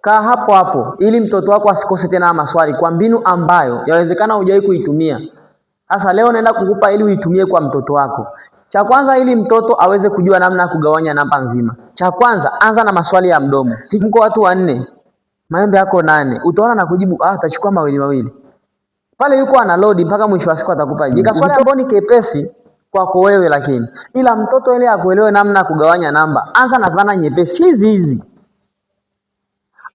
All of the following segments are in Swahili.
kaa hapo hapo ili mtoto wako asikose tena maswali kwa mbinu ambayo yawezekana hujawahi kuitumia. Sasa leo naenda kukupa ili uitumie kwa mtoto wako. Cha kwanza, ili mtoto aweze kujua namna ya kugawanya namba nzima. Cha kwanza, anza na maswali ya mdomo. Mko watu 4, maembe yako 8. Utaona na kujibu utachukua mawili. Pale yuko ana load mpaka mwisho wa siku atakupa jibu. Swali ambalo ni kepesi kwako wewe, lakini ila mtoto ile akuelewe namna ya kugawanya namba. Anza na dhana nyepesi hizi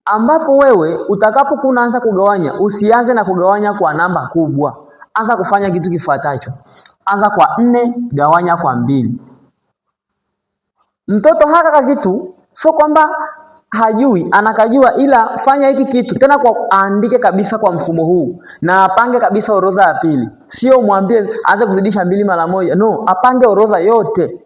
ambapo wewe utakapokuwa unaanza kugawanya, usianze na kugawanya kwa namba kubwa. Anza kufanya kitu kifuatacho. Anza kwa 4, gawanya kwa 2. Mtoto haka kitu sio kwamba hajui, anakajua, ila fanya hiki kitu tena kwa andike kabisa kwa mfumo huu na apange kabisa orodha ya pili. Sio mwambie aanze kuzidisha 2 mara moja. No, apange orodha yote.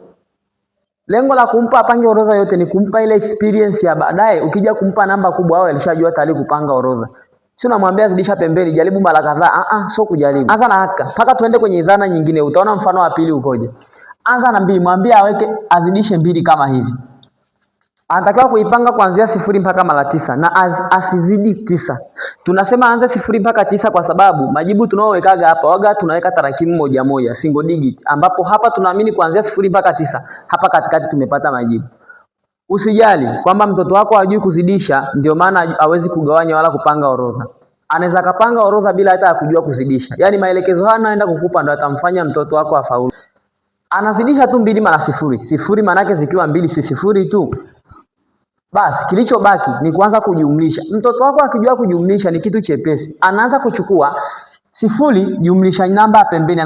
Lengo la kumpa apange orodha yote ni kumpa ile experience ya baadaye. Ukija kumpa namba kubwa au alishajua tayari kupanga orodha. Sio namwambia zidisha pembeni, jaribu mara kadhaa. Sio kujaribu. Anza na haka mpaka tuende kwenye dhana nyingine. Utaona mfano wa pili ukoje. Anza na 2, mwambie azidishe 2 kama hivi. Anatakiwa kuipanga kuanzia 0 mpaka mara 9 na asizidi 9. Tunasema anze 0 mpaka 9 kwa sababu majibu tunaowekaga hapa tunaweka tarakimu moja, single digit, ambapo hapa tunaamini kuanzia 0 mpaka 9 hapa katikati tumepata majibu. Usijali kwamba mtoto wako hajui kuzidisha ndio maana hawezi kugawanya wala kupanga orodha. Anaweza kapanga orodha bila hata kujua kuzidisha. Yaani maelekezo haya naenda kukupa ndio atamfanya mtoto wako afaulu. Anazidisha tu 2 mara 0. 0 maana yake zikiwa 2 si 0 tu. Basi kilichobaki ni kuanza kujumlisha. Mtoto wako akijua kujumlisha ni kitu chepesi. Anaanza kuchukua 0 jumlisha namba pembeni,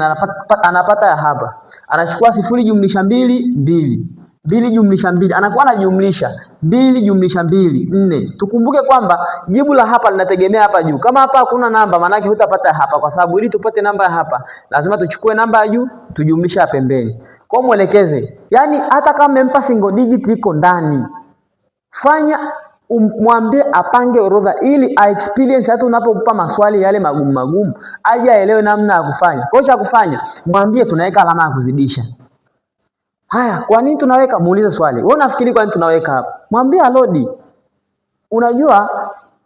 anapata ya hapa. Anachukua 0 jumlisha 2, 2. 2 jumlisha 2, anakuwa anajumlisha 2 jumlisha 2, 4. Tukumbuke kwamba jibu la hapa linategemea hapa juu. Kama hapa hakuna namba, maana yake hutapata hapa, kwa sababu ili tupate namba ya hapa lazima tuchukue namba ya juu tujumlisha pembeni. Kwa mwelekeze, yani hata kama mmempa single digit iko ndani, fanya mwambie apange orodha ili experience hata unapompa maswali yale magumu aje aelewe namna ya kufanya. Kwa cha kufanya, mwambie tunaweka alama ya kuzidisha. Haya, kwa nini tunaweka? Muulize swali. Wewe unafikiri kwa nini tunaweka hapa? Mwambie load. Unajua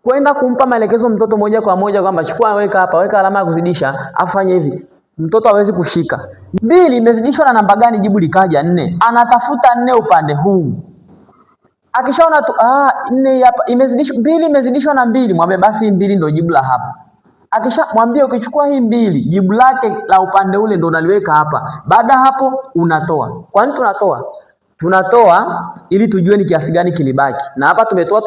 kwenda kumpa maelekezo mtoto moja kwa moja kwamba chukua weka hapa, weka alama ya kuzidisha, afanye hivi. Mtoto hawezi kushika. 2 imezidishwa na namba gani? Jibu likaja 4. Anatafuta 4 upande huu. Akishaona tu 4 hapa imezidishwa, 2 imezidishwa na 2, mwambie basi 2 ndio jibu la hapa. Mwambie ukichukua hii 2, jibu lake la upande ule ndio unaliweka hapa. Baada hapo unatoa. Kwa nini tunatoa? Tunatoa ili tujue ni kiasi gani kilibaki. Na hapa tumegundua